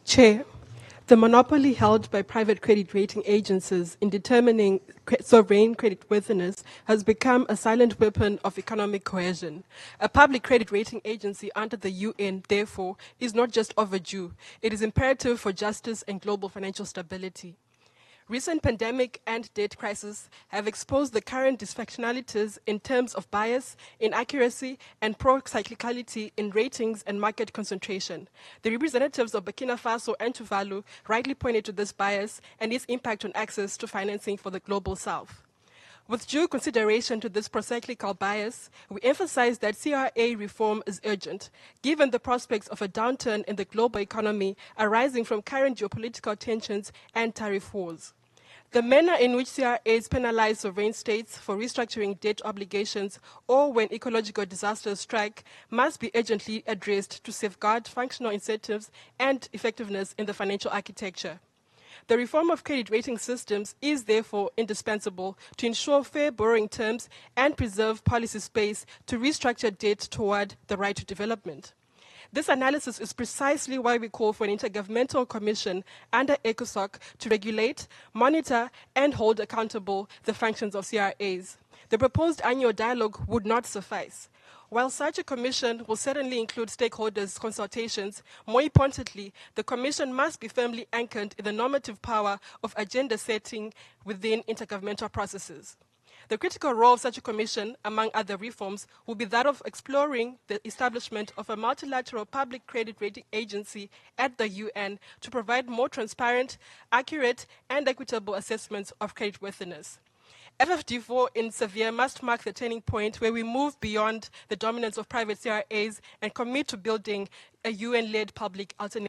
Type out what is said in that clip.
Chair, the monopoly held by private credit rating agencies in determining sovereign creditworthiness has become a silent weapon of economic coercion. A public credit rating agency under the UN, therefore, is not just overdue, it is imperative for justice and global financial stability. Recent pandemic and debt crises have exposed the current dysfunctionalities in terms of bias, inaccuracy, and pro-cyclicality in ratings and market concentration. The representatives of Burkina Faso and Tuvalu rightly pointed to this bias and its impact on access to financing for the global south. With due consideration to this procyclical bias, we emphasize that CRA reform is urgent, given the prospects of a downturn in the global economy arising from current geopolitical tensions and tariff wars. The manner in which CRAs penalize sovereign states for restructuring debt obligations or when ecological disasters strike must be urgently addressed to safeguard functional incentives and effectiveness in the financial architecture. The reform of credit rating systems is therefore indispensable to ensure fair borrowing terms and preserve policy space to restructure debt toward the right to development. This analysis is precisely why we call for an intergovernmental commission under ECOSOC to regulate, monitor, and hold accountable the functions of CRAs. The proposed annual dialogue would not suffice. While such a commission will certainly include stakeholders' consultations, more importantly, the commission must be firmly anchored in the normative power of agenda setting within intergovernmental processes. The critical role of such a commission, among other reforms, will be that of exploring the establishment of a multilateral public credit rating agency at the UN to provide more transparent, accurate, and equitable assessments of creditworthiness. FFD4 in Severe must mark the turning point where we move beyond the dominance of private CRAs and commit to building a UN-led public alternative.